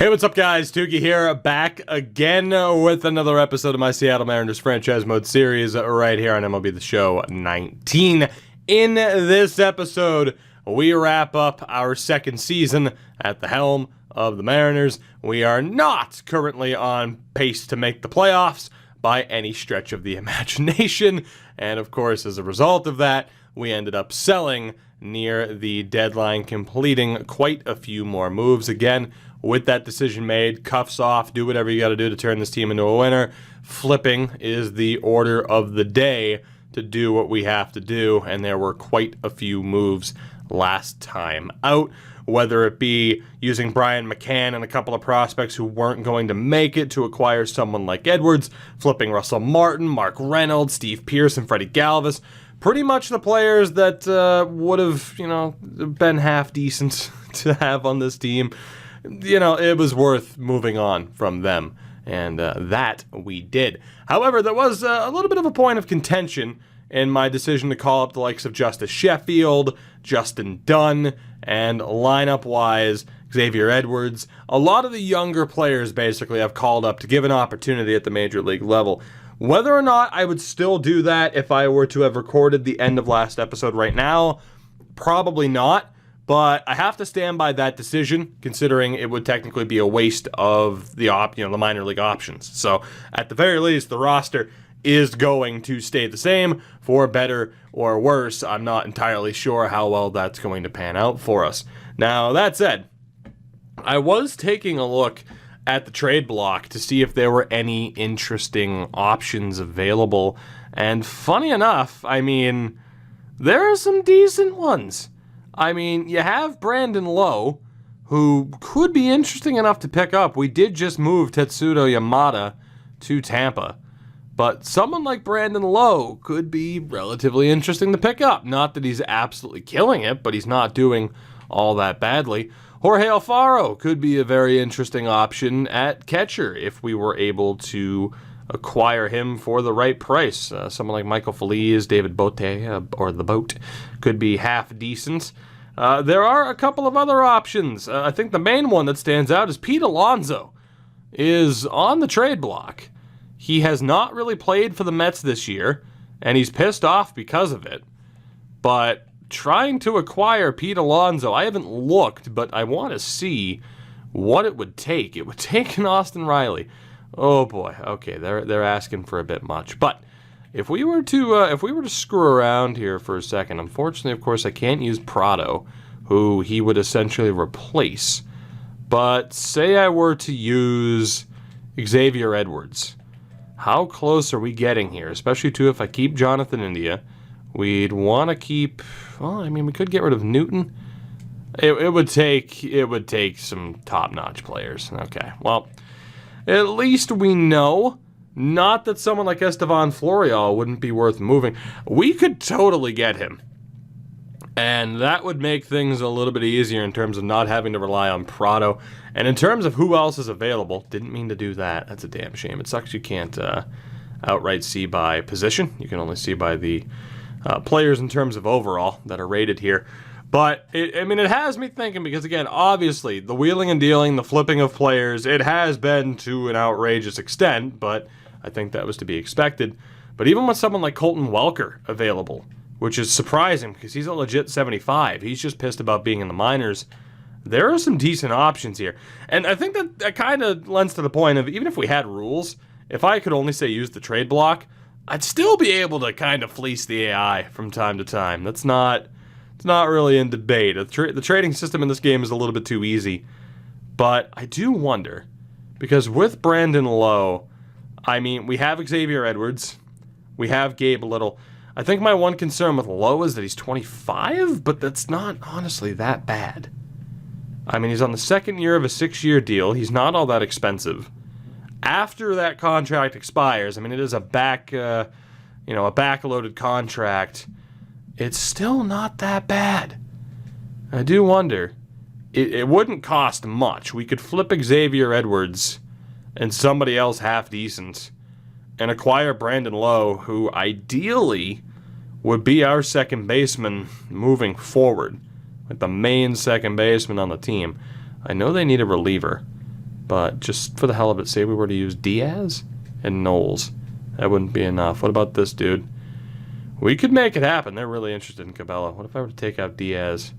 Hey, what's up, guys? Tukey here, back again with another episode of my Seattle Mariners Franchise Mode series right here on MLB The Show 19. In this episode, we wrap up our second season at the helm of the Mariners. We are not currently on pace to make the playoffs by any stretch of the imagination, and of course, as a result of that, we ended up selling near the deadline, completing quite a few more moves. Again, with that decision made, cuffs off, do whatever you got to do to turn this team into a winner. Flipping is the order of the day to do what we have to do, and there were quite a few moves last time out, whether it be using Brian McCann and a couple of prospects who weren't going to make it to acquire someone like Edwards, flipping Russell Martin, Mark Reynolds, Steve Pearce, and Freddie Galvis. Pretty much the players that would have, been half decent to have on this team. It was worth moving on from them, and that we did. However, there was a little bit of a point of contention in my decision to call up the likes of Justice Sheffield, Justin Dunn, and lineup-wise, Xavier Edwards. A lot of the younger players basically I've called up to give an opportunity at the major league level. Whether or not I would still do that if I were to have recorded the end of last episode right now, probably not. But I have to stand by that decision, considering it would technically be a waste of the minor league options. So at the very least, the roster is going to stay the same, for better or worse. I'm not entirely sure how well that's going to pan out for us. Now, that said, I was taking a look at the trade block to see if there were any interesting options available. And funny enough, there are some decent ones. You have Brandon Lowe, who could be interesting enough to pick up. We did just move Tetsuto Yamada to Tampa. But someone like Brandon Lowe could be relatively interesting to pick up. Not that he's absolutely killing it, but he's not doing all that badly. Jorge Alfaro could be a very interesting option at catcher if we were able to acquire him for the right price. Someone like Michael Feliz, David Bote, or the Boat, could be half decent. There are a couple of other options. I think the main one that stands out is Pete Alonso is on the trade block. He has not really played for the Mets this year, and he's pissed off because of it. But trying to acquire Pete Alonso, I haven't looked, but I want to see what it would take. It would take an Austin Riley. Oh boy, okay, they're asking for a bit much. But if we were to screw around here for a second, unfortunately, of course, I can't use Prado, who he would essentially replace. But say I were to use Xavier Edwards. How close are we getting here? Especially, too, if I keep Jonathan India. We'd want to keep... we could get rid of Newton. It would take some top-notch players. Okay, well, at least we know. Not that someone like Estevan Florial wouldn't be worth moving. We could totally get him. And that would make things a little bit easier in terms of not having to rely on Prado. And in terms of who else is available, didn't mean to do that. That's a damn shame. It sucks you can't outright see by position. You can only see by the players in terms of overall that are rated here. But, it has me thinking because, again, obviously, the wheeling and dealing, the flipping of players, it has been to an outrageous extent, but I think that was to be expected. But even with someone like Colton Welker available, which is surprising because he's a legit 75, he's just pissed about being in the minors, there are some decent options here. And I think that kind of lends to the point of, even if we had rules, if I could only, say, use the trade block, I'd still be able to kind of fleece the AI from time to time. It's not really in debate. The trading system in this game is a little bit too easy. But I do wonder, because with Brandon Lowe, we have Xavier Edwards, we have Gabe Little. I think my one concern with Lowe is that he's 25, but that's not honestly that bad. He's on the second year of a 6-year deal. He's not all that expensive. After that contract expires, it is a backloaded contract. It's still not that bad. I do wonder. It wouldn't cost much. We could flip Xavier Edwards and somebody else half decent and acquire Brandon Lowe, who ideally would be our second baseman moving forward, like the main second baseman on the team. I know they need a reliever, But just for the hell of it, say we were to use Diaz and Knowles. That wouldn't be enough. What about this dude? We could make it happen. They're really interested in Cabello. What if I were to take out Diaz?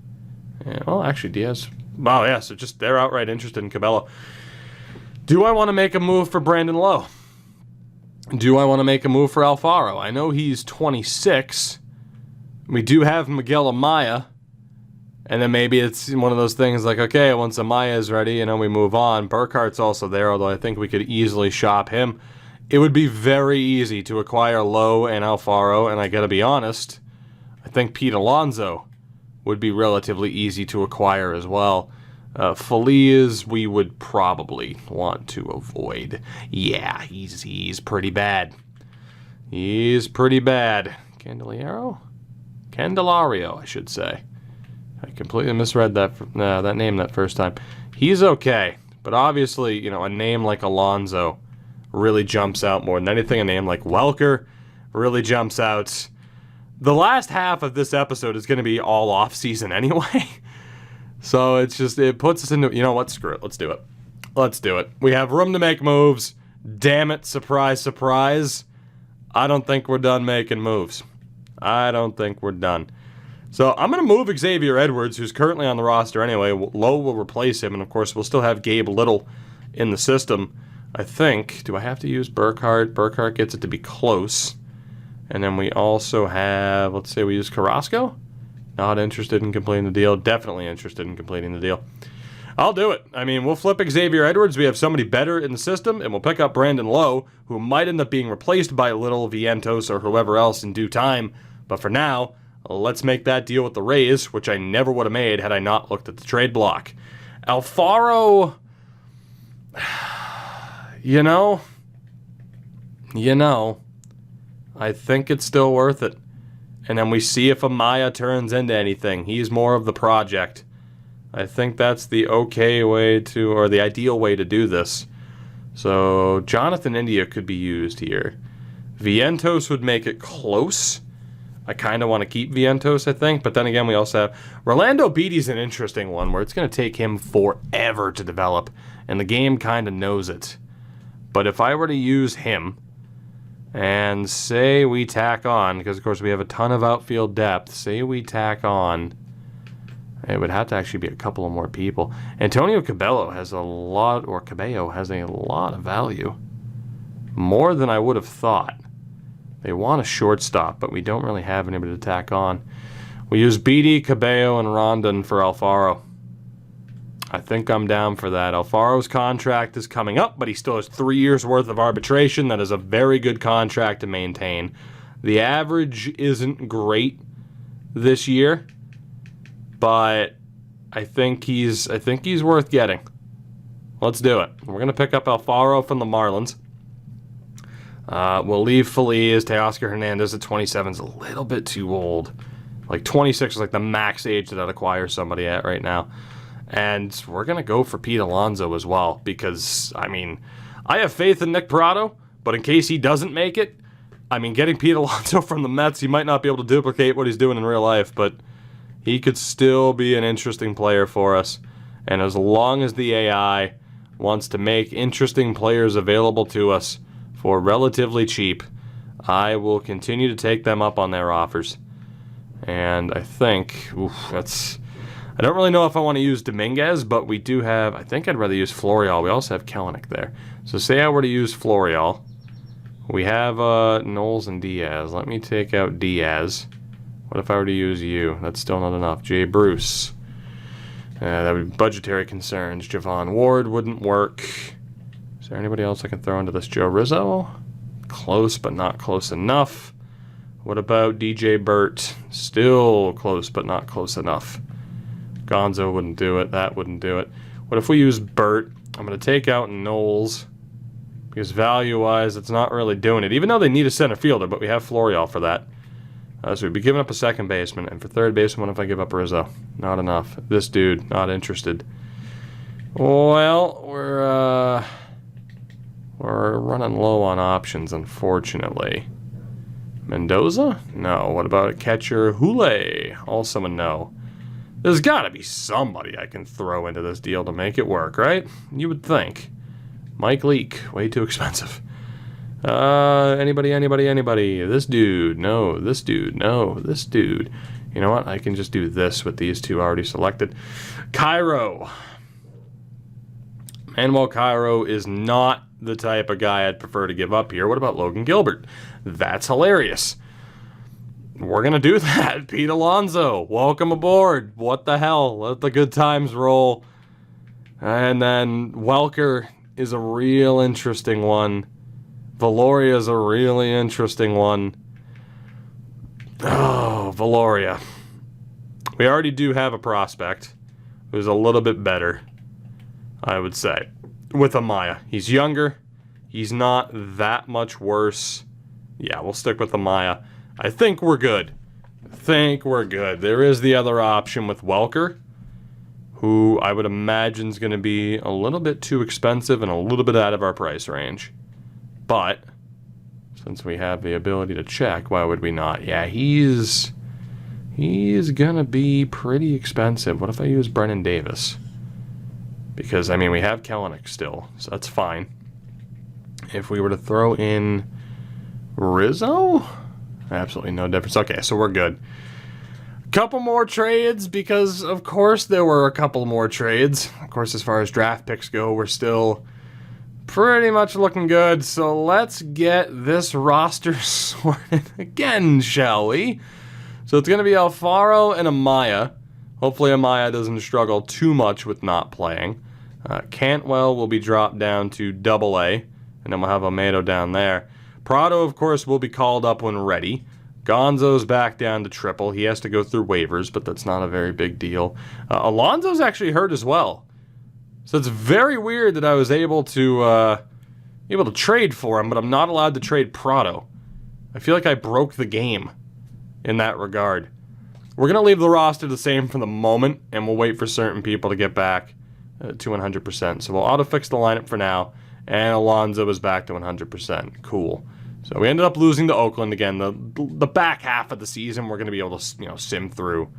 Yeah, well, actually, Diaz... Wow, yeah, so just they're outright interested in Cabello. Do I want to make a move for Brandon Lowe? Do I want to make a move for Alfaro? I know he's 26. We do have Miguel Amaya. And then maybe it's one of those things like, okay, once Amaya is ready, we move on. Burkhart's also there, although I think we could easily shop him. It would be very easy to acquire Lowe and Alfaro, and I gotta be honest, I think Pete Alonso would be relatively easy to acquire as well. Feliz, we would probably want to avoid. Yeah, he's pretty bad. He's pretty bad. Candelario, I should say. I completely misread that name that first time. He's okay, but obviously, a name like Alonso really jumps out more than anything. A name like Welker really jumps out. The last half of this episode is going to be all off-season anyway. So it puts us into, what, screw it. Let's do it. Let's do it. We have room to make moves. Damn it, surprise, surprise. I don't think we're done making moves. I don't think we're done. So I'm going to move Xavier Edwards, who's currently on the roster anyway. Lowe will replace him, and of course we'll still have Gabe Little in the system. I think, do I have to use Burkhardt? Burkhardt gets it to be close. And then we also have, let's say we use Carrasco. Not interested in completing the deal. Definitely interested in completing the deal. I'll do it. We'll flip Xavier Edwards. We have somebody better in the system, and we'll pick up Brandon Lowe, who might end up being replaced by Little, Vientos, or whoever else in due time. But for now, let's make that deal with the Rays, which I never would have made had I not looked at the trade block. Alfaro... I think it's still worth it. And then we see if Amaya turns into anything. He's more of the project. I think that's the okay way to, or the ideal way to do this. So Jonathan India could be used here. Vientos would make it close. I kind of want to keep Vientos, I think. But then again, we also have... Rolando Beatty's an interesting one where it's going to take him forever to develop. And the game kind of knows it. But if I were to use him, and say we tack on, because of course we have a ton of outfield depth, say we tack on, it would have to actually be a couple of more people. Antonio Cabello has a lot, or Cabello has a lot of value. More than I would have thought. They want a shortstop, but we don't really have anybody to tack on. We use Beatty, Cabello, and Rondon for Alfaro. I think I'm down for that. Alfaro's contract is coming up, but he still has 3 years worth of arbitration. That is a very good contract to maintain. The average isn't great this year, but I think he's worth getting. Let's do it. We're going to pick up Alfaro from the Marlins. We'll leave Feliz. Teoscar Hernandez at 27 is a little bit too old. Like 26 is like the max age that I'd acquire somebody at right now. And we're going to go for Pete Alonso as well because, I have faith in Nick Pratto, but in case he doesn't make it, getting Pete Alonso from the Mets, he might not be able to duplicate what he's doing in real life, but he could still be an interesting player for us. And as long as the AI wants to make interesting players available to us for relatively cheap, I will continue to take them up on their offers. And I think, I don't really know if I want to use Dominguez, but we do have... I think I'd rather use Florial. We also have Kelenic there. So say I were to use Florial. We have Knowles and Diaz. Let me take out Diaz. What if I were to use you? That's still not enough. Jay Bruce. That would be budgetary concerns. Javon Ward wouldn't work. Is there anybody else I can throw into this? Joe Rizzo? Close, but not close enough. What about DJ Burt? Still close, but not close enough. Gonzo wouldn't do it. That wouldn't do it. What if we use Burt? I'm going to take out Knowles because value-wise, it's not really doing it. Even though they need a center fielder, but we have Florial for that. So we'd be giving up a second baseman. And for third baseman, what if I give up Rizzo? Not enough. This dude, not interested. Well, we're running low on options, unfortunately. Mendoza? No. What about catcher Hule? Also a no. There's got to be somebody I can throw into this deal to make it work, right? You would think. Mike Leake, way too expensive. Anybody? This dude, no. This dude, no. This dude. You know what? I can just do this with these two already selected. Cairo. Manuel Cairo is not the type of guy I'd prefer to give up here. What about Logan Gilbert? That's hilarious. We're going to do that. Pete Alonso, welcome aboard. What the hell? Let the good times roll. And then Welker is a real interesting one. Valoria is a really interesting one. Oh, Valoria. We already do have a prospect who's a little bit better, I would say, with Amaya. He's younger. He's not that much worse. Yeah, we'll stick with Amaya. I think we're good. There is the other option with Welker, who I would imagine is going to be a little bit too expensive and a little bit out of our price range. But since we have the ability to check, why would we not? Yeah, he's going to be pretty expensive. What if I use Brennan Davis? Because, I mean, we have Kellenic still, so that's fine. If we were to throw in Rizzo? Absolutely no difference. Okay, so we're good. Couple more trades, because of course there were a couple more trades. Of course, as far as draft picks go, we're still pretty much looking good. So let's get this roster sorted again, shall we? So it's going to be Alfaro and Amaya. Hopefully Amaya doesn't struggle too much with not playing. Cantwell will be dropped down to AA, and then we'll have Almedo down there. Prado, of course, will be called up when ready. Gonzo's back down to triple. He has to go through waivers, but that's not a very big deal. Alonso's actually hurt as well. So it's very weird that I was able to trade for him, but I'm not allowed to trade Prado. I feel like I broke the game in that regard. We're going to leave the roster the same for the moment, and we'll wait for certain people to get back to 100%. So we'll auto-fix the lineup for now, and Alonso is back to 100%. Cool. So we ended up losing to Oakland again. The back half of the season, we're going to be able to sim through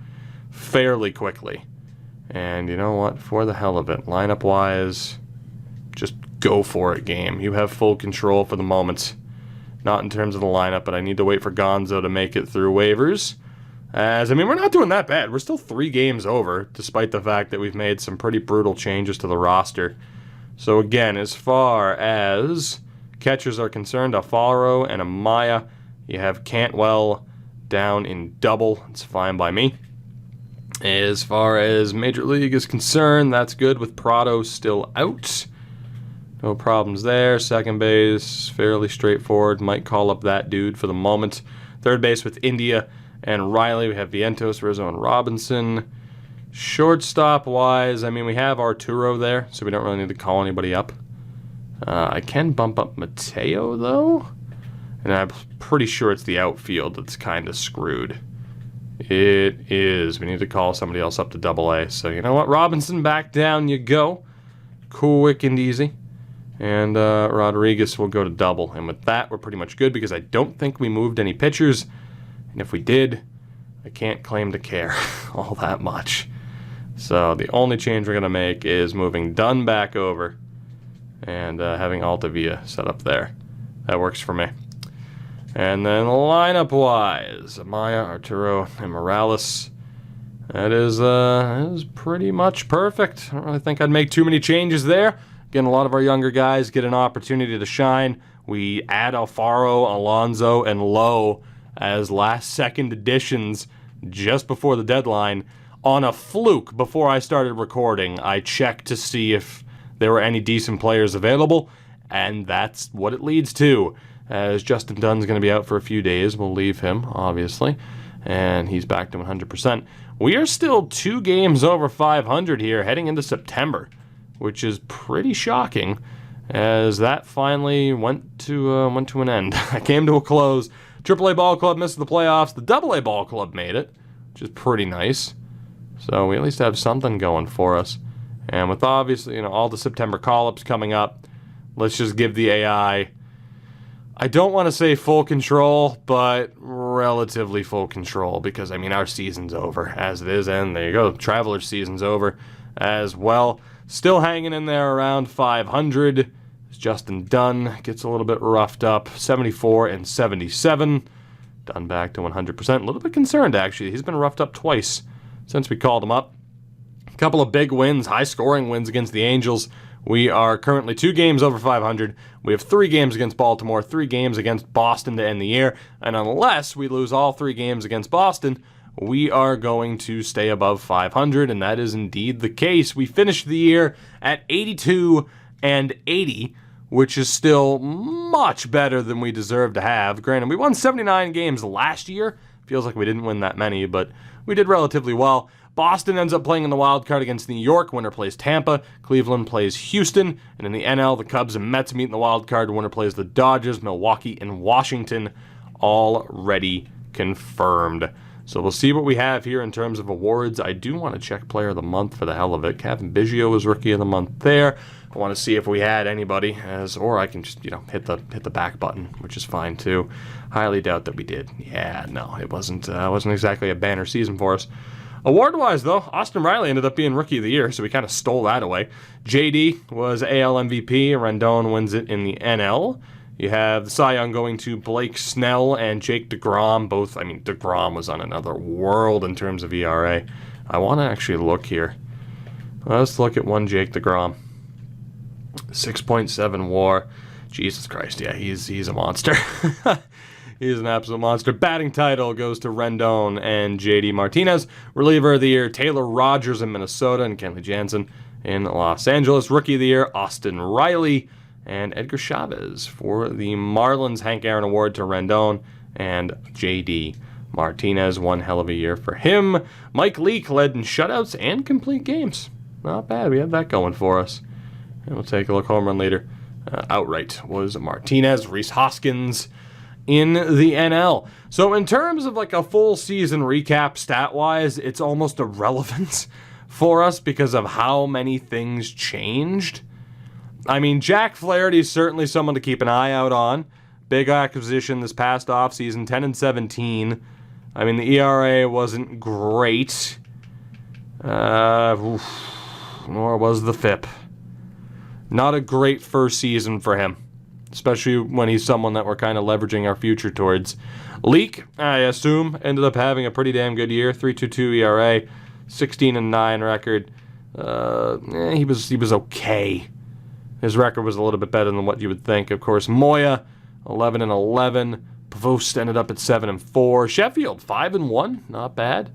fairly quickly. And you know what? For the hell of it, lineup-wise, just go for it, game. You have full control for the moment. Not in terms of the lineup, but I need to wait for Gonzo to make it through waivers. As, I mean, we're not doing that bad. We're still 3 games over, despite the fact that we've made some pretty brutal changes to the roster. So again, as far as catchers are concerned, Alfaro and Amaya. You have Cantwell down in double. It's fine by me. As far as Major League is concerned, that's good with Prado still out. No problems there. Second base, fairly straightforward. Might call up that dude for the moment. Third base with India and Riley. We have Vientos, Rizzo, and Robinson. Shortstop-wise, I mean, we have Arturo there, so we don't really need to call anybody up. I can bump up Mateo, though. And I'm pretty sure it's the outfield that's kind of screwed. It is. We need to call somebody else up to AA. So, you know what? Robinson, back down you go. Quick and easy. And Rodriguez will go to double. And with that, we're pretty much good because I don't think we moved any pitchers. And if we did, I can't claim to care all that much. So the only change we're going to make is moving Dunn back over and having Altavia set up there. That works for me. And then lineup-wise, Amaya, Arturo, and Morales. That is pretty much perfect. I don't really think I'd make too many changes there. Again, a lot of our younger guys get an opportunity to shine. We add Alfaro, Alonso, and Lowe as last-second additions just before the deadline. On a fluke, before I started recording, I checked to see if there were any decent players available, and that's what it leads to. As Justin Dunn's going to be out for a few days, we'll leave him, obviously, and he's back to 100%. We are still 2 games over 500 here, heading into September, which is pretty shocking, as that finally went to an end. I came to a close. AAA Ball Club missed the playoffs. The AA Ball Club made it, which is pretty nice. So we at least have something going for us. And with obviously, all the September call-ups coming up, let's just give the AI I don't want to say full control, but relatively full control because, I mean, our season's over as it is, and there you go, Traveler's season's over as well. Still hanging in there around 500. Justin Dunn gets a little bit roughed up, 74 and 77. Dunn back to 100%. A little bit concerned, actually. He's been roughed up twice since we called him up. A couple of big wins, high-scoring wins against the Angels. We are currently 2 games over 500. We have 3 games against Baltimore, 3 games against Boston to end the year. And unless we lose all 3 games against Boston, we are going to stay above 500, and that is indeed the case. We finished the year at 82 and 80, which is still much better than we deserve to have. Granted, we won 79 games last year. Feels like we didn't win that many, but we did relatively well. Boston ends up playing in the wild card against New York. Winner plays Tampa. Cleveland plays Houston. And in the NL, the Cubs and Mets meet in the wild card. Winner plays the Dodgers, Milwaukee, and Washington. Already confirmed. So we'll see what we have here in terms of awards. I do want to check Player of the Month for the hell of it. Kevin Biggio was Rookie of the Month there. I want to see if we had anybody, or I can just, hit the back button, which is fine too. Highly doubt that we did. Yeah, no, it wasn't exactly a banner season for us. Award-wise, though, Austin Riley ended up being Rookie of the Year, so we kind of stole that away. JD was AL MVP. Rendon wins it in the NL. You have the Cy Young going to Blake Snell and Jake DeGrom. Both, DeGrom was on another world in terms of ERA. I want to actually look here. Let's look at one Jake DeGrom. 6.7 WAR. Jesus Christ, yeah, he's a monster. He's an absolute monster. Batting title goes to Rendon and J.D. Martinez. Reliever of the Year, Taylor Rogers in Minnesota and Kenley Jansen in Los Angeles. Rookie of the Year, Austin Riley and Edgar Chavez. For the Marlins, Hank Aaron Award to Rendon and J.D. Martinez. One hell of a year for him. Mike Leake led in shutouts and complete games. Not bad. We had that going for us. And we'll take a look home run later. Outright was Martinez. Rhys Hoskins in the NL. So in terms of like a full season recap stat-wise, it's almost irrelevant for us because of how many things changed. Jack Flaherty is certainly someone to keep an eye out on. Big acquisition this past offseason, 10 and 17. The ERA wasn't great. Nor was the FIP. Not a great first season for him, especially when he's someone that we're kind of leveraging our future towards. Leak, I assume, ended up having a pretty damn good year. 3.22 ERA, 16-9 record. He was okay. His record was a little bit better than what you would think. Of course, Moya, 11-11. Pavost ended up at 7-4. Sheffield, 5-1. Not bad.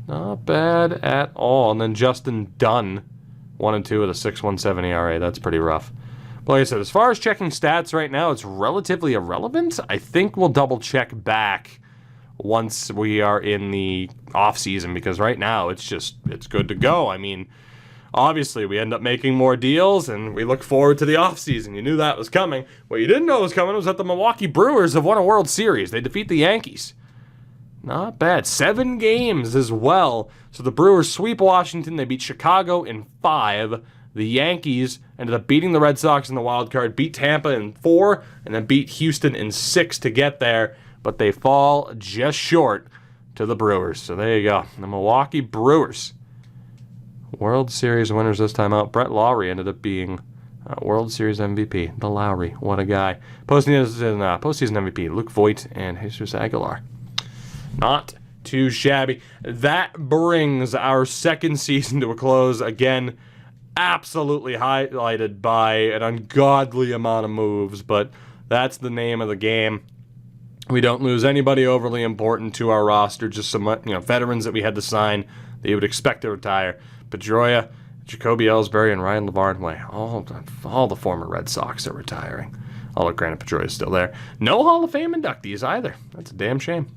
Not bad at all. And then Justin Dunn, 1-2 with a 6.17 ERA. That's pretty rough. But like I said, as far as checking stats right now, it's relatively irrelevant. I think we'll double check back once we are in the off season because right now it's good to go. Obviously we end up making more deals and we look forward to the off season. You knew that was coming. What you didn't know was coming was that the Milwaukee Brewers have won a World Series. They defeat the Yankees. Not bad. 7 games as well. So the Brewers sweep Washington. They beat Chicago in 5. The Yankees ended up beating the Red Sox in the wild card, beat Tampa in 4, and then beat Houston in 6 to get there. But they fall just short to the Brewers. So there you go. The Milwaukee Brewers. World Series winners this time out. Brett Lowry ended up being World Series MVP. The Lowry. What a guy. Postseason MVP. Luke Voit and Jesus Aguilar. Not too shabby. That brings our second season to a close. Again, absolutely highlighted by an ungodly amount of moves, but that's the name of the game. We don't lose anybody overly important to our roster, just some veterans that we had to sign that you would expect to retire. Pedroia, Jacoby Ellsbury, and Ryan LeVarnway. All the former Red Sox are retiring. Although, granted, Pedroia is still there. No Hall of Fame inductees either. That's a damn shame.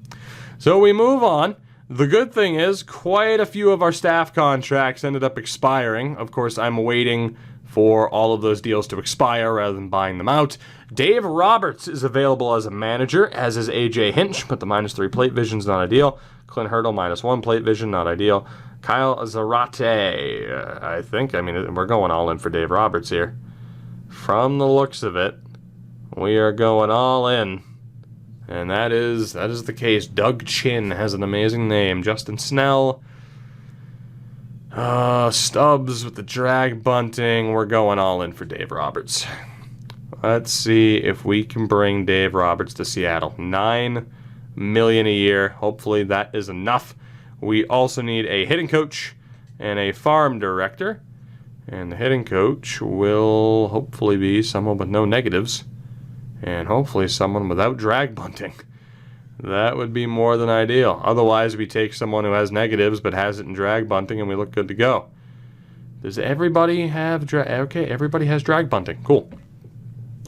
So we move on. The good thing is quite a few of our staff contracts ended up expiring. Of course, I'm waiting for all of those deals to expire rather than buying them out. Dave Roberts is available as a manager, as is AJ Hinch, but the -3 plate vision's not ideal. Clint Hurdle, -1 plate vision, not ideal. Kyle Zarate, I think. We're going all in for Dave Roberts here. From the looks of it, We are going all in. And that is the case. Doug Chin has an amazing name. Justin Snell. Stubbs with the drag bunting. We're going all in for Dave Roberts. Let's see if we can bring Dave Roberts to Seattle. $9 million a year. Hopefully that is enough. We also need a hitting coach and a farm director. And the hitting coach will hopefully be someone with no negatives. And hopefully someone without drag bunting. That would be more than ideal. Otherwise, we take someone who has negatives but has it in drag bunting and we look good to go. Does everybody have drag? Okay, everybody has drag bunting. Cool.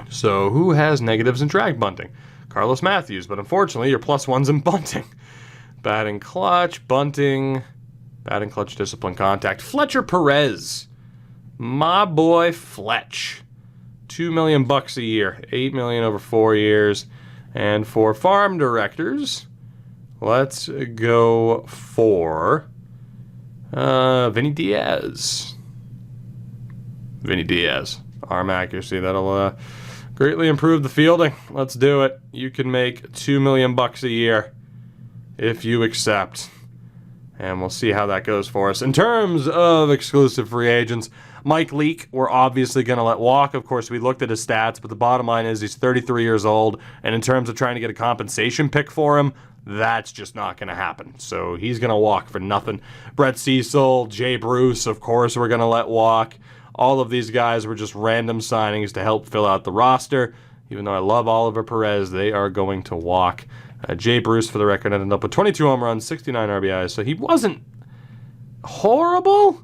So who has negatives in drag bunting? Carlos Matthews, but unfortunately your +1's in bunting. Batting clutch, bunting, batting clutch, discipline, contact. Fletcher Perez. My boy Fletch. $2 million a year. $8 million over 4 years. And for farm directors, let's go for Vinny Diaz. Vinny Diaz. Arm accuracy. That'll greatly improve the fielding. Let's do it. You can make $2 million a year if you accept. And we'll see how that goes for us. In terms of exclusive free agents, Mike Leake, we're obviously going to let walk. Of course, we looked at his stats, but the bottom line is he's 33 years old. And in terms of trying to get a compensation pick for him, that's just not going to happen. So he's going to walk for nothing. Brett Cecil, Jay Bruce, of course, we're going to let walk. All of these guys were just random signings to help fill out the roster. Even though I love Oliver Perez, they are going to walk. Jay Bruce, for the record, ended up with 22 home runs, 69 RBIs, so he wasn't horrible.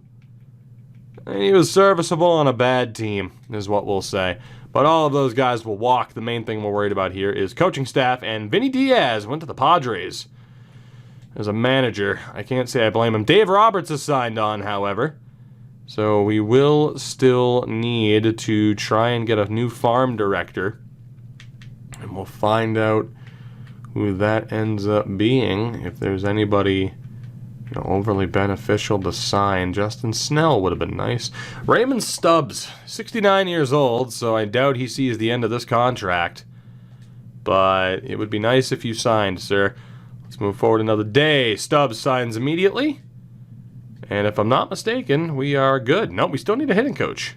He was serviceable on a bad team, is what we'll say. But all of those guys will walk. The main thing we're worried about here is coaching staff, and Vinny Diaz went to the Padres as a manager. I can't say I blame him. Dave Roberts is signed on, however. So we will still need to try and get a new farm director. And we'll find out who that ends up being, if there's anybody overly beneficial to sign. Justin Snell would have been nice. Raymond Stubbs, 69 years old, so I doubt he sees the end of this contract. But it would be nice if you signed, sir. Let's move forward another day. Stubbs signs immediately. And if I'm not mistaken, we are good. Nope, we still need a hitting coach.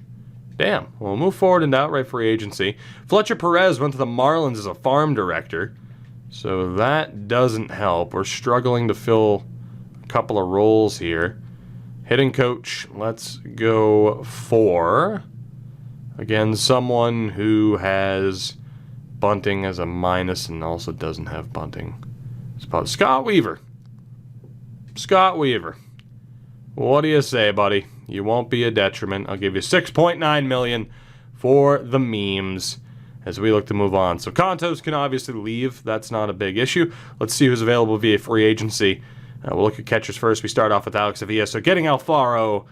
Damn. We'll move forward into outright free agency. Fletcher Perez went to the Marlins as a farm director. So that doesn't help. We're struggling to fill a couple of roles here. Hitting coach, let's go for, again, someone who has bunting as a minus and also doesn't have bunting. It's about Scott Weaver. Scott Weaver. What do you say, buddy? You won't be a detriment. I'll give you $6.9 million for the memes as we look to move on. So Contos can obviously leave. That's not a big issue. Let's see who's available via free agency. We'll look at catchers first. We start off with Alex Avila. So getting Alfaro,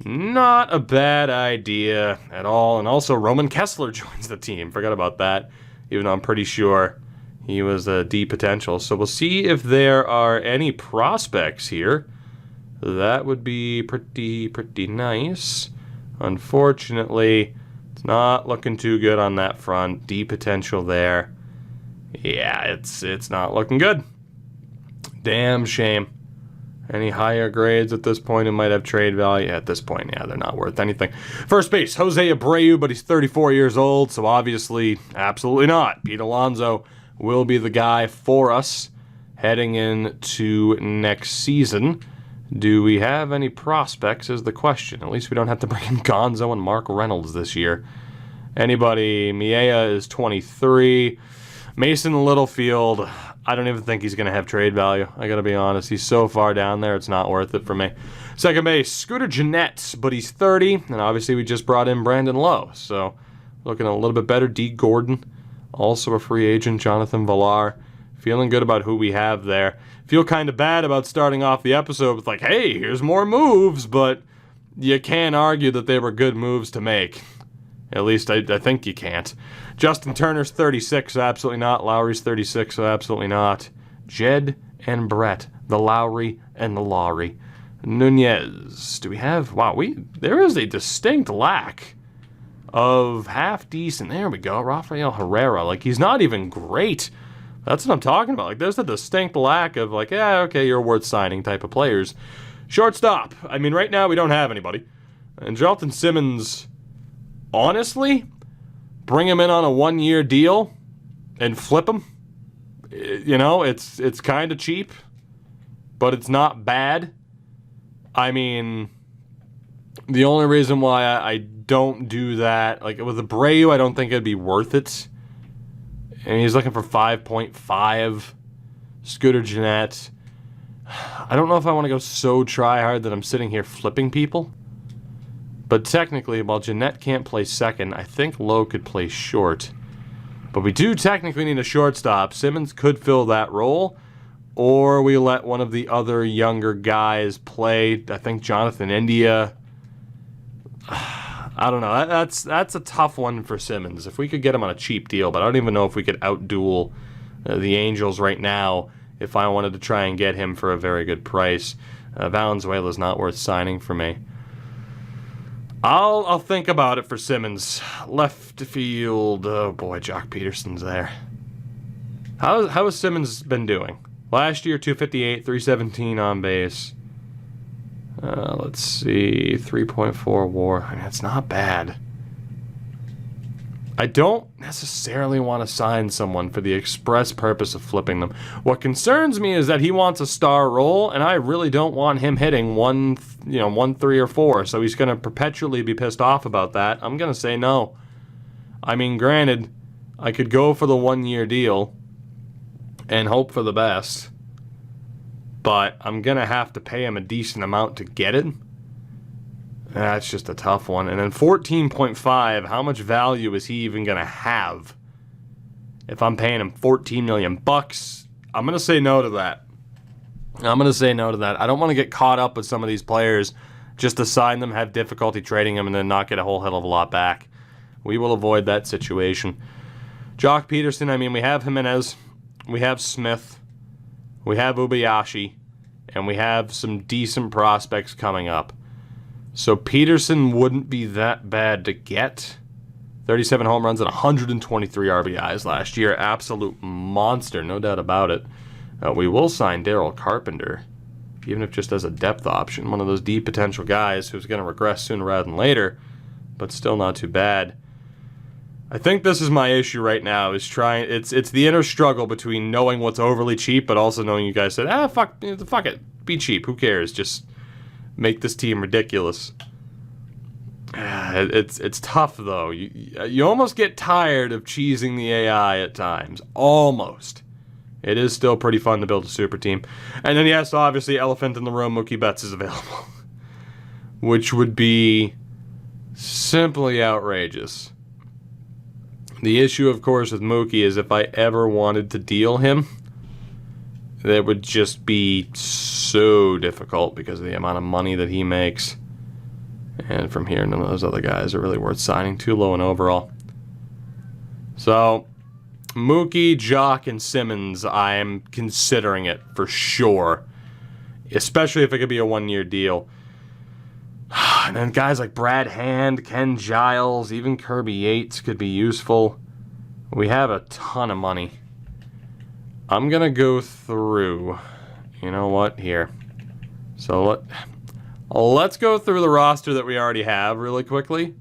not a bad idea at all. And also Roman Kessler joins the team. Forgot about that, even though I'm pretty sure he was a D potential. So we'll see if there are any prospects here. That would be pretty nice. Unfortunately, it's not looking too good on that front. D potential there. Yeah, it's not looking good. Damn shame. Any higher grades at this point who might have trade value? At this point, yeah, they're not worth anything. First base, Jose Abreu, but he's 34 years old, so obviously, absolutely not. Pete Alonso will be the guy for us heading into next season. Do we have any prospects is the question. At least we don't have to bring in Gonzo and Mark Reynolds this year. Anybody? Miea is 23. Mason Littlefield, I don't even think he's going to have trade value. I got to be honest. He's so far down there, it's not worth it for me. Second base, Scooter Gennett, but he's 30. And obviously we just brought in Brandon Lowe. So looking a little bit better. D. Gordon, also a free agent. Jonathan Villar. Feeling good about who we have there. Feel kind of bad about starting off the episode with like, hey, here's more moves, but you can't argue that they were good moves to make. At least I think you can't. Justin Turner's 36, so absolutely not. Lowry's 36, so absolutely not. Jed and Brett, the Lowry and the Lowry. Nunez, do we have, wow, there is a distinct lack of half decent. There we go. Rafael Herrera. Like, he's not even great. That's what I'm talking about. Like, there's a distinct lack of, like, yeah, okay, you're worth signing type of players. Shortstop. I mean, right now we don't have anybody. And Jonathan Simmons, honestly, bring him in on a 1-year deal and flip him. You know, it's kind of cheap, but it's not bad. I mean, the only reason why I don't do that, like with Abreu, I don't think it'd be worth it. And he's looking for 5.5. Scooter Gennett. I don't know if I want to go so try-hard that I'm sitting here flipping people. But technically, while Gennett can't play second, I think Lowe could play short. But we do technically need a shortstop. Simmons could fill that role. Or we let one of the other younger guys play. I think Jonathan India. I don't know. That's a tough one for Simmons. If we could get him on a cheap deal, but I don't even know if we could outduel the Angels right now if I wanted to try and get him for a very good price. Valenzuela's not worth signing for me. I'll think about it for Simmons. Left field. Oh boy, Jock Peterson's there. How has Simmons been doing? Last year, 258, 317 on base. Let's see, 3.4 WAR. I mean, it's not bad. I don't necessarily want to sign someone for the express purpose of flipping them. What concerns me is that he wants a star role, and I really don't want him hitting 1, 3, or 4. So he's going to perpetually be pissed off about that. I'm going to say no. I mean, granted, I could go for the 1-year deal and hope for the best, but I'm going to have to pay him a decent amount to get it. That's just a tough one. And then 14.5, how much value is he even going to have? If I'm paying him $14 million bucks, I'm going to say no to that. I don't want to get caught up with some of these players, just to sign them, have difficulty trading them, and then not get a whole hell of a lot back. We will avoid that situation. Jock Peterson, I mean, we have Jimenez, we have Smith, we have Ubayashi, and we have some decent prospects coming up. So Peterson wouldn't be that bad to get. 37 home runs and 123 RBIs last year. Absolute monster, no doubt about it. We will sign Darryl Carpenter, even if just as a depth option. One of those deep potential guys who's going to regress sooner rather than later, but still not too bad. I think this is my issue right now, is trying. It's the inner struggle between knowing what's overly cheap, but also knowing you guys said, fuck it, be cheap, who cares, just make this team ridiculous. It's tough though. You almost get tired of cheesing the AI at times. Almost. It is still pretty fun to build a super team. And then yes, obviously, elephant in the room, Mookie Betts is available, which would be simply outrageous. The issue, of course, with Mookie is if I ever wanted to deal him, that would just be so difficult because of the amount of money that he makes. And from here, none of those other guys are really worth signing. Too low in overall. So, Mookie, Jock, and Simmons, I'm considering it for sure. Especially if it could be a 1-year deal. And then guys like Brad Hand, Ken Giles, even Kirby Yates could be useful. We have a ton of money. I'm going to go through, you know what, here. So let's go through the roster that we already have really quickly,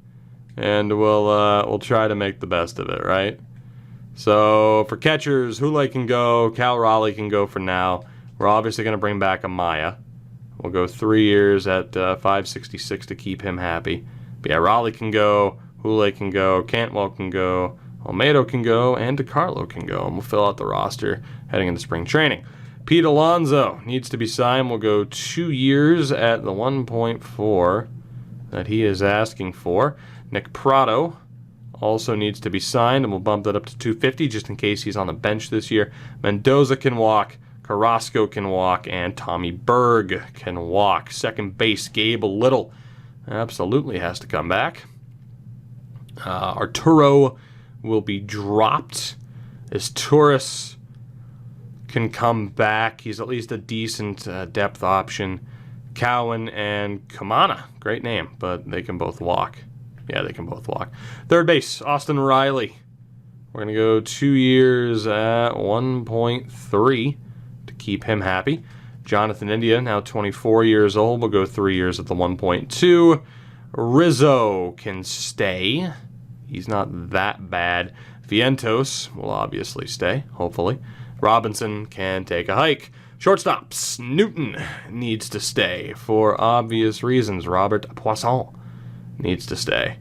and we'll try to make the best of it, right? So for catchers, Hule can go, Cal Raleigh can go for now. We're obviously going to bring back Amaya. We'll go 3 years at $566 to keep him happy. But yeah, Raleigh can go, Hule can go, Cantwell can go, Olmedo can go, and DeCarlo can go. And we'll fill out the roster heading into spring training. Pete Alonso needs to be signed. We'll go 2 years at the 1.4 that he is asking for. Nick Prado also needs to be signed, and we'll bump that up to $250 just in case he's on the bench this year. Mendoza can walk, Carrasco can walk, and Tommy Berg can walk. Second base, Gabe Little absolutely has to come back. Arturo will be dropped as Torres can come back. He's at least a decent depth option. Cowan and Kamana, great name, but they can both walk. Yeah, they can both walk. Third base, Austin Riley. We're going to go 2 years at 1.3 to keep him happy. Jonathan India, now 24 years old, will go 3 years at the 1.2. Rizzo can stay. He's not that bad. Vientos will obviously stay, hopefully. Robinson can take a hike. Shortstops, Newton needs to stay for obvious reasons. Robert Poisson needs to stay.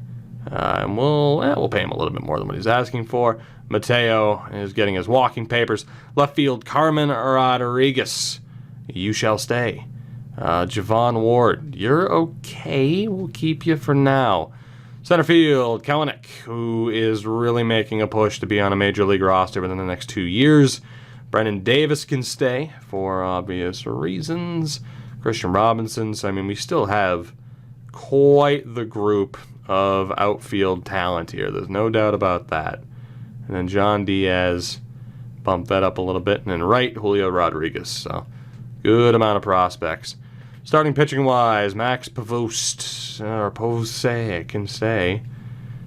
And we'll pay him a little bit more than what he's asking for. Mateo is getting his walking papers. Left field, Carmen Rodriguez. You shall stay. Javon Ward, you're okay. We'll keep you for now. Center field, Kelenic, who is really making a push to be on a major league roster within the next 2 years. Brennan Davis can stay for obvious reasons. Christian Robinson. So, I mean, we still have quite the group of outfield talent here. There's no doubt about that. And then John Diaz, bump that up a little bit. And then right, Julio Rodriguez. So, good amount of prospects. Starting pitching-wise, Max Pavost, or Pose, can stay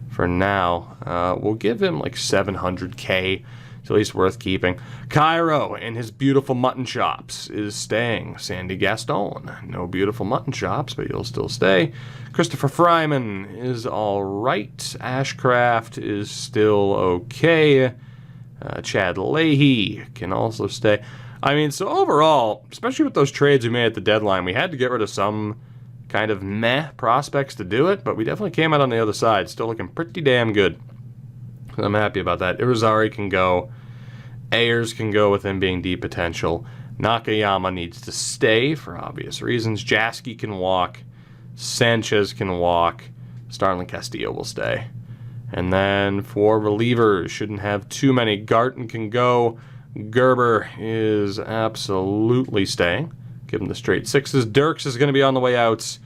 for now. We'll give him like $700K. It's at least worth keeping. Cairo and his beautiful mutton chops is staying. Sandy Gaston, no beautiful mutton chops, but you'll still stay. Christopher Fryman is all right. Ashcraft is still okay. Chad Leahy can also stay. I mean, so overall, especially with those trades we made at the deadline, we had to get rid of some kind of meh prospects to do it, but we definitely came out on the other side, still looking pretty damn good. I'm happy about that. Irizarry can go. Ayers can go with him being deep potential. Nakayama needs to stay for obvious reasons. Jasky can walk. Sanchez can walk. Starling Castillo will stay. And then for relievers, shouldn't have too many. Garton can go. Gerber is absolutely staying. Give him the straight sixes. Dirks is going to be on the way out.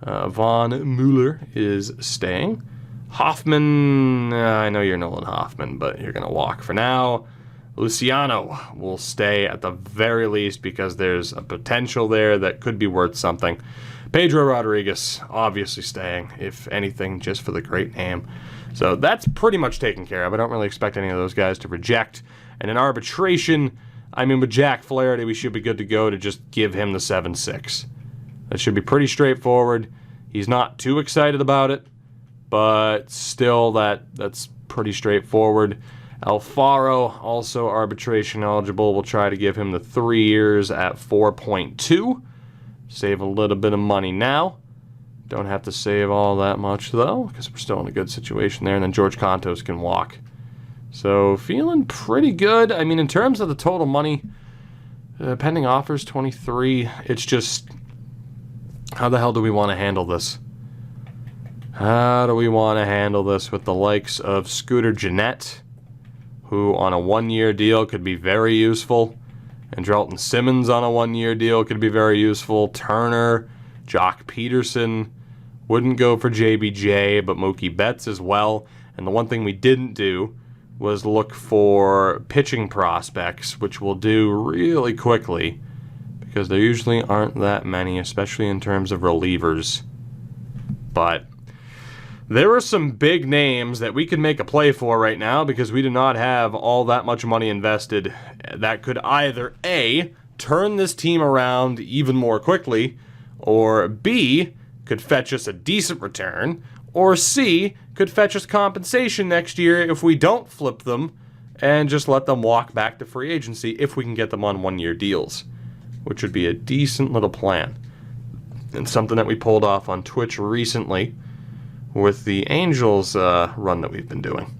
Von Mueller is staying. Hoffman, I know you're Nolan Hoffman, but you're going to walk for now. Luciano will stay at the very least because there's a potential there that could be worth something. Pedro Rodriguez, obviously staying, if anything, just for the great name. So that's pretty much taken care of. I don't really expect any of those guys to reject. And in arbitration, I mean, with Jack Flaherty, we should be good to go to just give him the 7-6. That should be pretty straightforward. He's not too excited about it, but still that's pretty straightforward. Alfaro, also arbitration eligible. We'll try to give him the 3 years at 4.2. Save a little bit of money now. Don't have to save all that much, though, because we're still in a good situation there. And then George Contos can walk. So, feeling pretty good. I mean, in terms of the total money, pending offers, 23. It's just, how the hell do we want to handle this? How do we want to handle this with the likes of Scooter Gennett, who on a 1-year deal could be very useful, and Drelton Simmons on a 1-year deal could be very useful. Turner, Jock Peterson, wouldn't go for JBJ, but Mookie Betts as well. And the one thing we didn't do was look for pitching prospects, which we'll do really quickly, because there usually aren't that many, especially in terms of relievers. But there are some big names that we could make a play for right now because we do not have all that much money invested that could either A, turn this team around even more quickly, or B, could fetch us a decent return, or C, could fetch us compensation next year if we don't flip them and just let them walk back to free agency if we can get them on 1-year deals, which would be a decent little plan. And something that we pulled off on Twitch recently with the Angels run that we've been doing.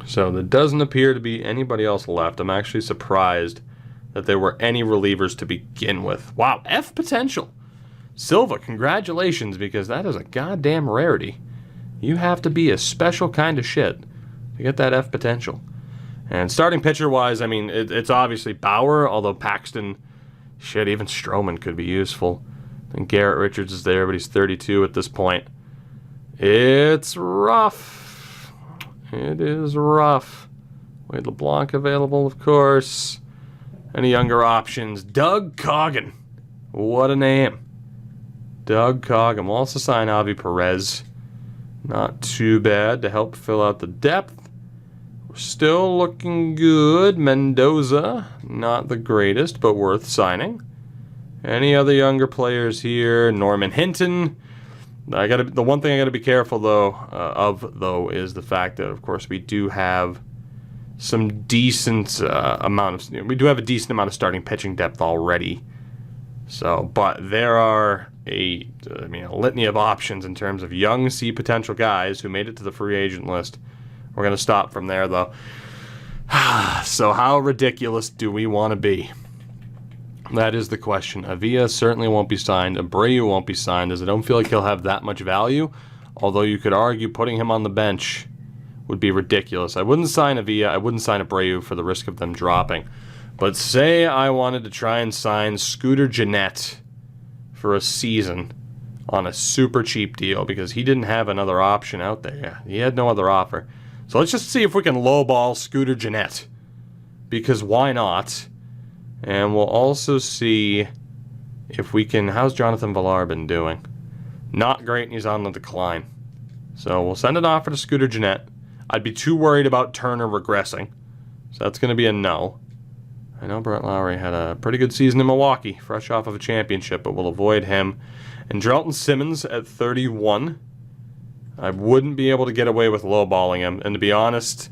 So there doesn't appear to be anybody else left. I'm actually surprised that there were any relievers to begin with. Wow, F potential. Silva, congratulations, because that is a goddamn rarity. You have to be a special kind of shit to get that F potential. And starting pitcher-wise, I mean, it's obviously Bauer, although Paxton, shit, even Stroman could be useful. And Garrett Richards is there, but he's 32 at this point. It's rough. It is rough. Wade LeBlanc available, of course. Any younger options? Doug Coggin. What a name. Doug Coggin. We'll also sign Avi Perez. Not too bad to help fill out the depth. We're still looking good. Mendoza, not the greatest, but worth signing. Any other younger players here? Norman Hinton. The one thing I gotta be careful though is the fact that, of course, we do have some decent we do have a decent amount of starting pitching depth already. So, but there are a litany of options in terms of young C potential guys who made it to the free agent list. We're gonna stop from there though. So how ridiculous do we want to be? That is the question. Avila certainly won't be signed. Abreu won't be signed, as I don't feel like he'll have that much value. Although you could argue putting him on the bench would be ridiculous. I wouldn't sign Avila. I wouldn't sign Abreu for the risk of them dropping. But say I wanted to try and sign Scooter Gennett for a season on a super cheap deal because he didn't have another option out there. He had no other offer. So let's just see if we can lowball Scooter Gennett. Because why not? And we'll also see if we can... How's Jonathan Villar been doing? Not great, and he's on the decline. So we'll send an offer to Scooter Gennett. I'd be too worried about Turner regressing. So that's going to be a no. I know Brett Lowry had a pretty good season in Milwaukee, fresh off of a championship, but we'll avoid him. And Drelton Simmons at 31. I wouldn't be able to get away with lowballing him. And to be honest...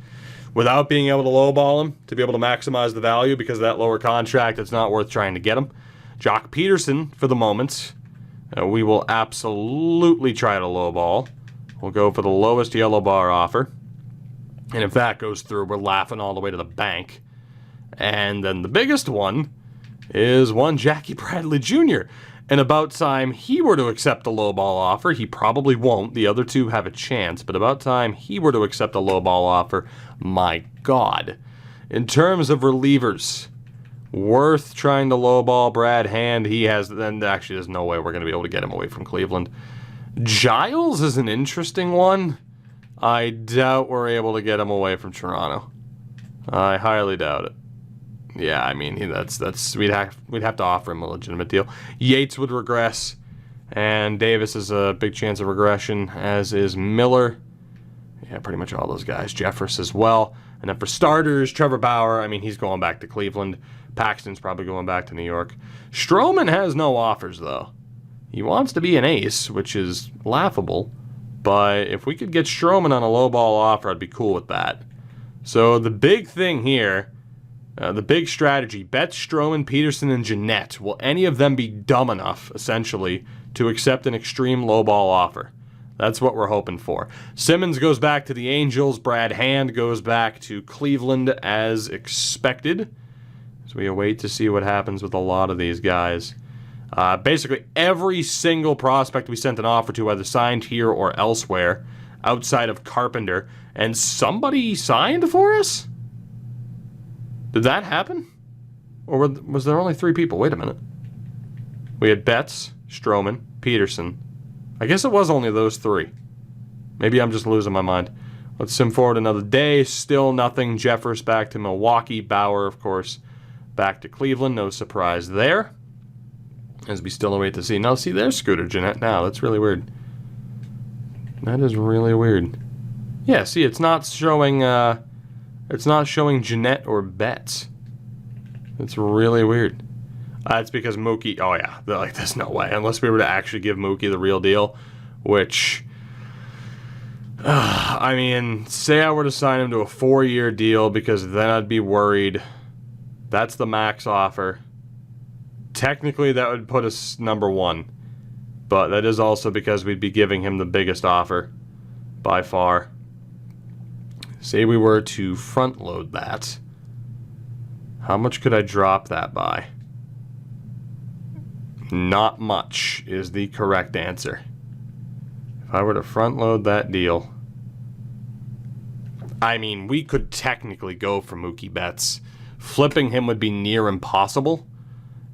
Without being able to lowball him, to be able to maximize the value because of that lower contract, it's not worth trying to get him. Jock Peterson, for the moment, we will absolutely try to lowball. We'll go for the lowest yellow bar offer. And if that goes through, we're laughing all the way to the bank. And then the biggest one is one Jackie Bradley Jr. And about time he were to accept a lowball offer. He probably won't. The other two have a chance. But about time he were to accept a lowball offer. My God. In terms of relievers, worth trying to lowball Brad Hand. He has... Then actually, there's no way we're going to be able to get him away from Cleveland. Giles is an interesting one. I doubt we're able to get him away from Toronto. I highly doubt it. Yeah, I mean, we'd have to offer him a legitimate deal. Yates would regress, and Davis is a big chance of regression, as is Miller. Yeah, pretty much all those guys. Jeffress as well. And then for starters, Trevor Bauer, I mean, he's going back to Cleveland. Paxton's probably going back to New York. Stroman has no offers, though. He wants to be an ace, which is laughable. But if we could get Stroman on a low ball offer, I'd be cool with that. So the big thing here... the big strategy, Betts, Stroman, Peterson, and Gennett. Will any of them be dumb enough, essentially, to accept an extreme lowball offer? That's what we're hoping for. Simmons goes back to the Angels. Brad Hand goes back to Cleveland as expected. So we await to see what happens with a lot of these guys. Basically, every single prospect we sent an offer to, either signed here or elsewhere, outside of Carpenter. And somebody signed for us? Did that happen? Or was there only 3 people? Wait a minute. We had Betts, Stroman, Peterson. I guess it was only those 3. Maybe I'm just losing my mind. Let's sim forward another day. Still nothing. Jeffress back to Milwaukee. Bauer, of course, back to Cleveland. No surprise there. As we still await to see. Now, see, there's Scooter Gennett now. That's really weird. That is really weird. Yeah, see, it's not showing... It's not showing Gennett or Betts. It's really weird. It's because Mookie... Oh, yeah. There's no way. Unless we were to actually give Mookie the real deal. Which... I mean, say I were to sign him to a 4-year deal, because then I'd be worried. That's the max offer. Technically, that would put us number 1. But that is also because we'd be giving him the biggest offer. By far. Say we were to front load that. How much could I drop that by? Not much is the correct answer. If I were to front load that deal... I mean, we could technically go for Mookie Betts. Flipping him would be near impossible.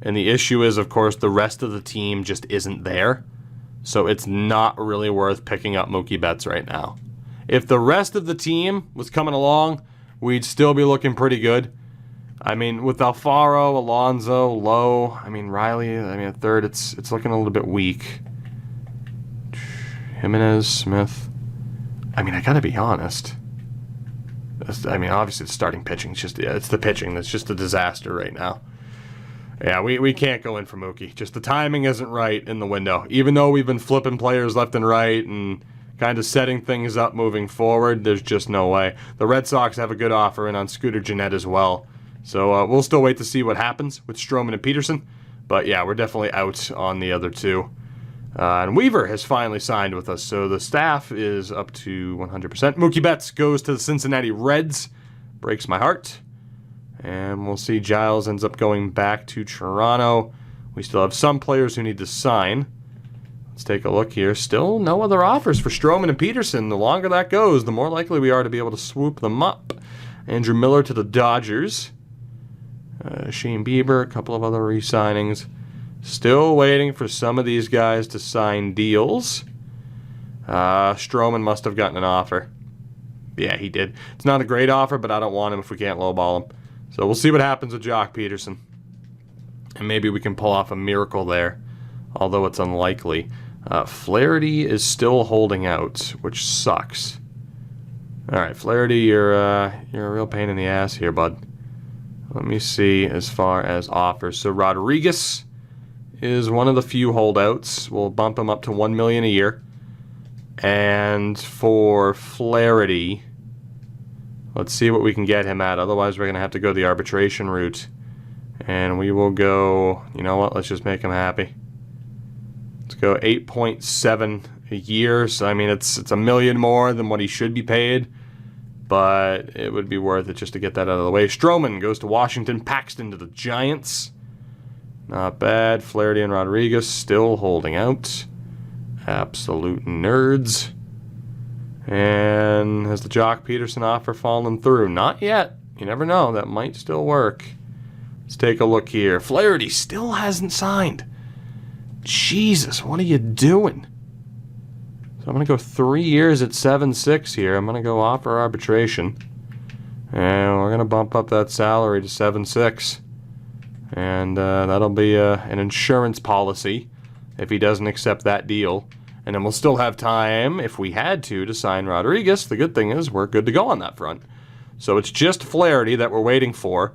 And the issue is, of course, the rest of the team just isn't there. So it's not really worth picking up Mookie Betts right now. If the rest of the team was coming along, we'd still be looking pretty good. I mean, with Alfaro, Alonso, Lowe, I mean, Riley, I mean, at third, it's looking a little bit weak. Jimenez, Smith. I mean, I gotta be honest. I mean, obviously the starting pitching is just, it's the pitching that's just a disaster right now. Yeah, we can't go in for Mookie. Just the timing isn't right in the window. Even though we've been flipping players left and right and kind of setting things up moving forward, there's just no way. The Red Sox have a good offer in on Scooter Gennett as well. So we'll still wait to see what happens with Stroman and Peterson. But yeah, we're definitely out on the other two. And Weaver has finally signed with us, so the staff is up to 100%. Mookie Betts goes to the Cincinnati Reds. Breaks my heart. And we'll see Giles ends up going back to Toronto. We still have some players who need to sign. Let's take a look here. Still no other offers for Stroman and Peterson. The longer that goes, the more likely we are to be able to swoop them up. Andrew Miller to the Dodgers. Shane Bieber, a couple of other re-signings. Still waiting for some of these guys to sign deals. Stroman must have gotten an offer. Yeah, he did. It's not a great offer, but I don't want him if we can't lowball him. So we'll see what happens with Jock Peterson. And maybe we can pull off a miracle there, although it's unlikely. Flaherty is still holding out, which sucks. All right, Flaherty, you're a real pain in the ass here, bud. Let me see as far as offers. So Rodriguez is one of the few holdouts. We'll bump him up to $1 million a year. And for Flaherty, let's see what we can get him at. Otherwise, we're going to have to go the arbitration route. And we will go, you know what, let's just make him happy. Let's go 8.7 a year. So, I mean, it's $1 million more than what he should be paid. But it would be worth it just to get that out of the way. Stroman goes to Washington. Paxton to the Giants. Not bad. Flaherty and Rodriguez still holding out. Absolute nerds. And has the Jock Peterson offer fallen through? Not yet. You never know. That might still work. Let's take a look here. Flaherty still hasn't signed. Jesus, what are you doing? So I'm going to go 3 years at 7.6 here. I'm going to go offer arbitration. And we're going to bump up that salary to 7.6. And that'll be an insurance policy if he doesn't accept that deal. And then we'll still have time, if we had to sign Rodriguez. The good thing is we're good to go on that front. So it's just Flaherty that we're waiting for.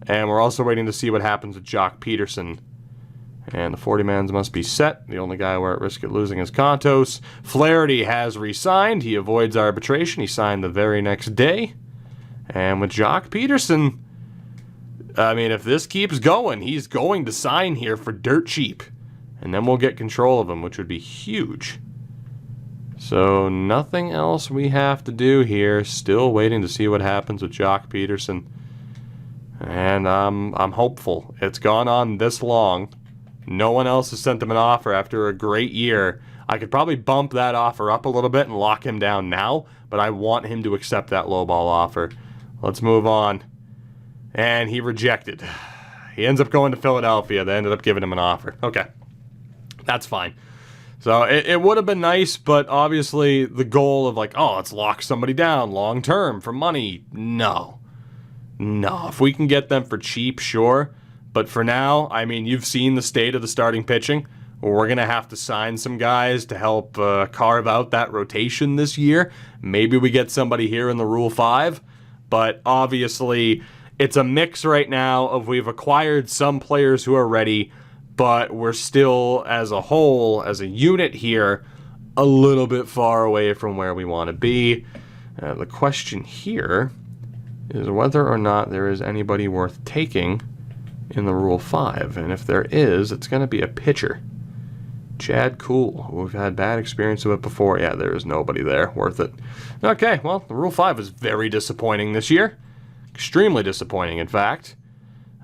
And we're also waiting to see what happens with Jock Peterson. And the 40-mans must be set. The only guy we're at risk of losing is Contos. Flaherty has re-signed. He avoids arbitration. He signed the very next day. And with Jock Peterson, I mean, if this keeps going, he's going to sign here for dirt cheap. And then we'll get control of him, which would be huge. So nothing else we have to do here. Still waiting to see what happens with Jock Peterson. And I'm hopeful. It's gone on this long. No one else has sent him an offer after a great year. I could probably bump that offer up a little bit and lock him down now, but I want him to accept that lowball offer. Let's move on. And he rejected. He ends up going to Philadelphia. They ended up giving him an offer. Okay. That's fine. So it would have been nice, but obviously the goal of like, oh, let's lock somebody down long term for money. No. No. If we can get them for cheap, sure. But for now, I mean, you've seen the state of the starting pitching. We're going to have to sign some guys to help carve out that rotation this year. Maybe we get somebody here in the Rule 5. But obviously, it's a mix right now of we've acquired some players who are ready, but we're still, as a whole, as a unit here, a little bit far away from where we want to be. The question here is whether or not there is anybody worth taking in the Rule 5, and if there is, it's going to be a pitcher. Chad Kuhl. We've had bad experience with it before. Yeah, there is nobody there worth it. Okay, well, the Rule 5 was very disappointing this year. Extremely disappointing, in fact.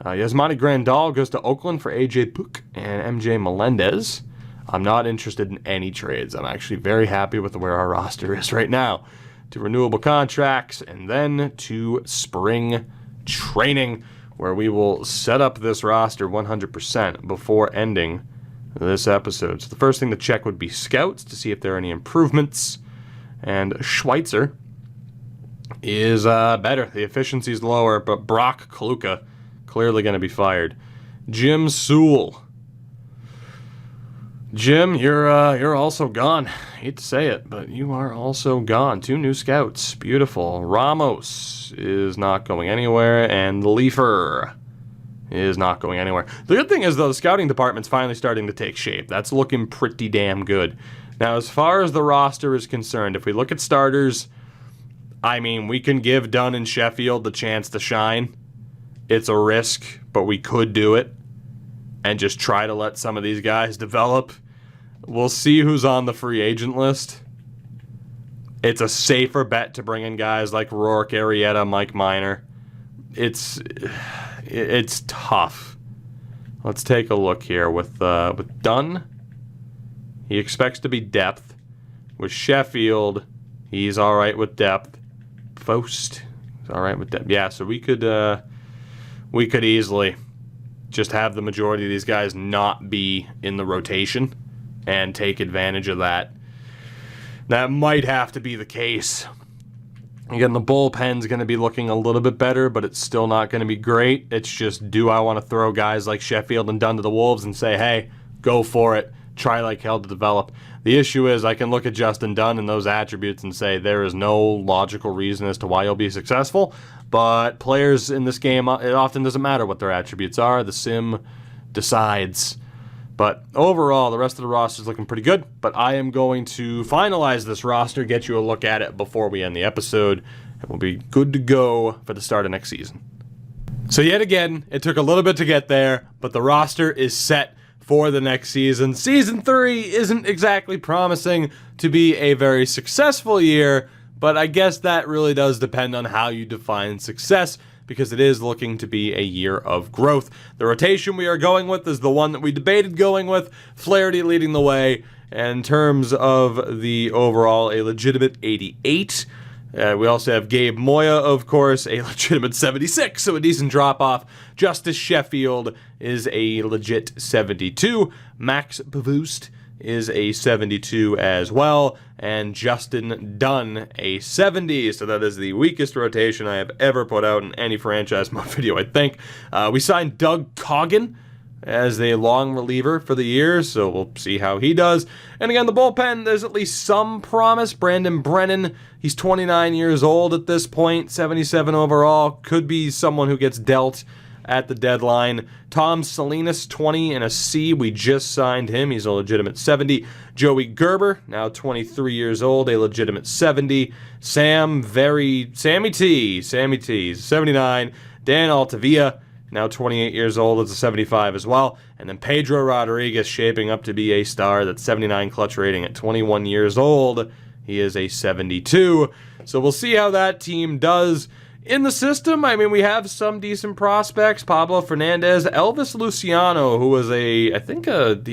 Yasmani Grandal goes to Oakland for AJ Puk and MJ Melendez. I'm not interested in any trades. I'm actually very happy with where our roster is right now. To renewable contracts, and then to spring training, where we will set up this roster 100% before ending this episode. So the first thing to check would be scouts to see if there are any improvements. And Schweitzer is better. The efficiency is lower, but Brock Kaluka clearly going to be fired. Jim Sewell. Jim, you're also gone. Hate to say it, but you are also gone. 2 new scouts. Beautiful. Ramos is not going anywhere, and Leafer is not going anywhere. The good thing is, though, the scouting department's finally starting to take shape. That's looking pretty damn good. Now, as far as the roster is concerned, if we look at starters, I mean, we can give Dunn and Sheffield the chance to shine. It's a risk, but we could do it and just try to let some of these guys develop. We'll see who's on the free agent list. It's a safer bet to bring in guys like Rourke, Arrieta, Mike Minor. It's tough. Let's take a look here with Dunn. He expects to be depth. With Sheffield, he's all right with depth. Faust is all right with depth. Yeah, so we could easily just have the majority of these guys not be in the rotation and take advantage of that. That might have to be the case. Again, the bullpen's going to be looking a little bit better, but it's still not going to be great. It's just, do I want to throw guys like Sheffield and Dunn to the Wolves and say, hey, go for it, try like hell to develop? The issue is, I can look at Justin Dunn and those attributes and say there is no logical reason as to why he'll be successful. But players in this game, it often doesn't matter what their attributes are. The sim decides. But overall, the rest of the roster is looking pretty good. But I am going to finalize this roster, get you a look at it before we end the episode, and we'll be good to go for the start of next season. So yet again, it took a little bit to get there, but the roster is set for the next season. Season 3 isn't exactly promising to be a very successful year, but I guess that really does depend on how you define success, because it is looking to be a year of growth. The rotation we are going with is the one that we debated going with, Flaherty leading the way, and in terms of the overall, a legitimate 88. We also have Gabe Moya, of course, a legitimate 76, so a decent drop-off. Justice Sheffield is a legit 72. Max Pavoost is a 72 as well, and Justin Dunn a 70. So that is the weakest rotation I have ever put out in any franchise mode video, I think. We signed Doug Coggin as a long reliever for the year, so we'll see how he does. And again, the bullpen, there's at least some promise. Brandon Brennan, he's 29 years old at this point, 77 overall, could be someone who gets dealt at the deadline. Tom Salinas, 20 and a C. We just signed him. He's a legitimate 70. Joey Gerber, now 23 years old, a legitimate 70. Sammy T, 79. Dan Altavilla, now 28 years old, is a 75 as well. And then Pedro Rodriguez, shaping up to be a star. That's 79 clutch rating at 21 years old. He is a 72. So we'll see how that team does. In the system, I mean, we have some decent prospects. Pablo Fernandez, Elvis Luciano, who was he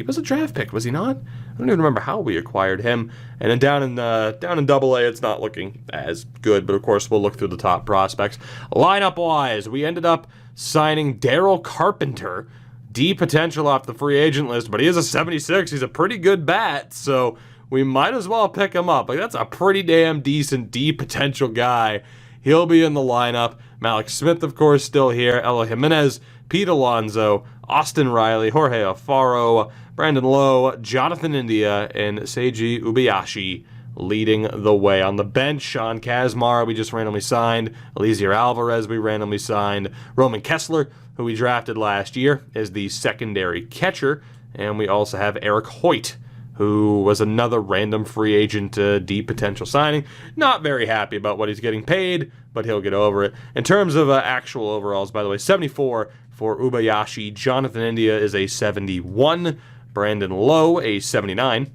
was a draft pick, was he not? I don't even remember how we acquired him. And then down in Double-A, it's not looking as good, but of course we'll look through the top prospects. Lineup-wise, we ended up signing Daryl Carpenter, D potential off the free agent list, but he is a 76. He's a pretty good bat, so we might as well pick him up. Like, that's a pretty damn decent D potential guy. He'll be in the lineup. Malik Smith, of course, still here. Elo Jimenez, Pete Alonso, Austin Riley, Jorge Alfaro, Brandon Lowe, Jonathan India, and Seiji Ubayashi leading the way. On the bench, Sean Kazmar, we just randomly signed. Eliezer Alvarez, we randomly signed. Roman Kessler, who we drafted last year, is the secondary catcher. And we also have Eric Hoyt, who was another random free agent D potential signing. Not very happy about what he's getting paid, but he'll get over it. In terms of actual overalls, by the way, 74 for Ubayashi. Jonathan India is a 71. Brandon Lowe, a 79.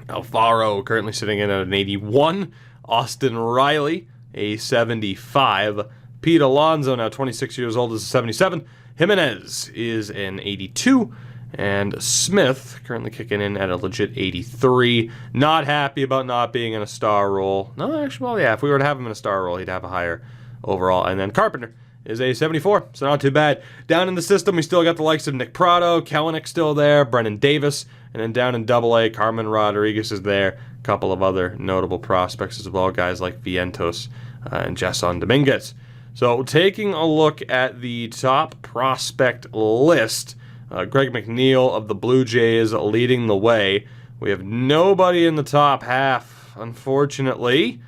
Alfaro currently sitting in at an 81. Austin Riley, a 75. Pete Alonso, now 26 years old, is a 77. Jimenez is an 82. And Smith, currently kicking in at a legit 83. Not happy about not being in a star role. No, actually, well, yeah, if we were to have him in a star role, he'd have a higher overall. And then Carpenter is a 74, so not too bad. Down in the system, we still got the likes of Nick Prado, Kellenick still there, Brennan Davis, and then down in Double-A, Carmen Rodriguez is there. A couple of other notable prospects as well, guys like Vientos and Jason Dominguez. So taking a look at the top prospect list, Greg McNeil of the Blue Jays leading the way. We have nobody in the top half, unfortunately.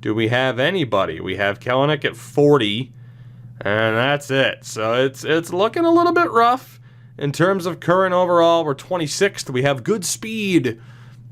Do we have anybody? We have Kelenic at 40, and that's it. So it's looking a little bit rough. In terms of current overall, we're 26th. We have good speed.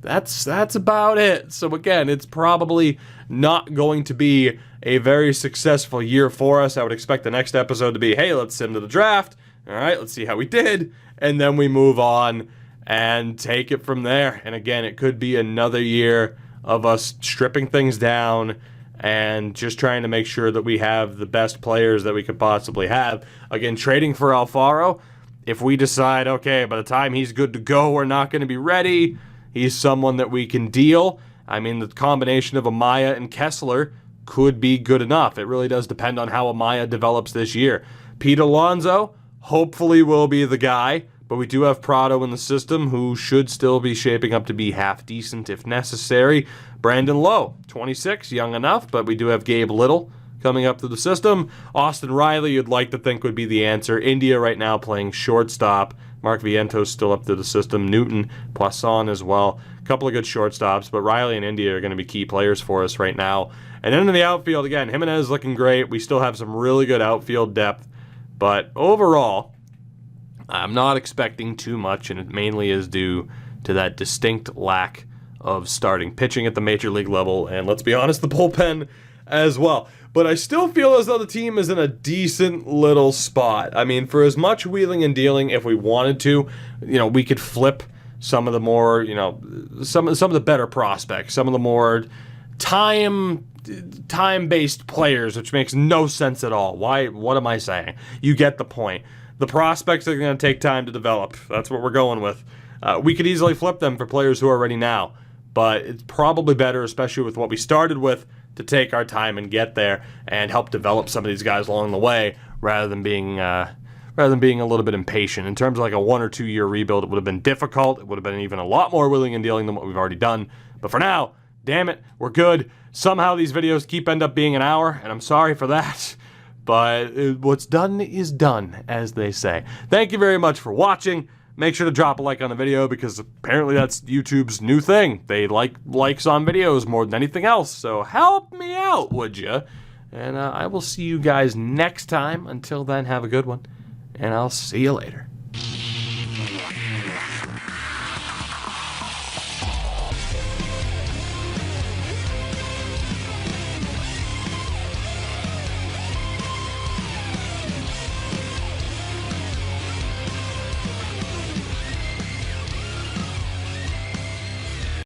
That's about it. So again, it's probably not going to be a very successful year for us. I would expect the next episode to be, hey, let's sim to the draft. All right, let's see how we did. And then we move on and take it from there. And again, it could be another year of us stripping things down and just trying to make sure that we have the best players that we could possibly have. Again, trading for Alfaro, if we decide, okay, by the time he's good to go, we're not going to be ready, he's someone that we can deal. I mean, the combination of Amaya and Kessler could be good enough. It really does depend on how Amaya develops this year. Pete Alonso hopefully will be the guy, but we do have Prado in the system who should still be shaping up to be half decent if necessary. Brandon Lowe, 26, young enough, but we do have Gabe Little coming up through the system. Austin Riley, you'd like to think would be the answer. India right now playing shortstop. Mark Vientos still up through the system. Newton, Poisson as well. A couple of good shortstops, but Riley and India are going to be key players for us right now. And then in the outfield, again, Jimenez looking great. We still have some really good outfield depth. But overall, I'm not expecting too much, and it mainly is due to that distinct lack of starting pitching at the major league level, and let's be honest, the bullpen as well. But I still feel as though the team is in a decent little spot. I mean, for as much wheeling and dealing, if we wanted to, we could flip some of the more, some of the better prospects, some of the more time-based players, which makes no sense at all. Why? What am I saying? You get the point. The prospects are going to take time to develop. That's what we're going with. We could easily flip them for players who are ready now, but it's probably better, especially with what we started with, to take our time and get there and help develop some of these guys along the way, rather than being a little bit impatient. In terms of like a 1 or 2 year rebuild, it would have been difficult. It would have been even a lot more wheeling and dealing than what we've already done. But for now, damn it, we're good. Somehow these videos end up being an hour, and I'm sorry for that. But what's done is done, as they say. Thank you very much for watching. Make sure to drop a like on the video, because apparently that's YouTube's new thing. They like likes on videos more than anything else. So help me out, would you? And I will see you guys next time. Until then, have a good one, and I'll see you later.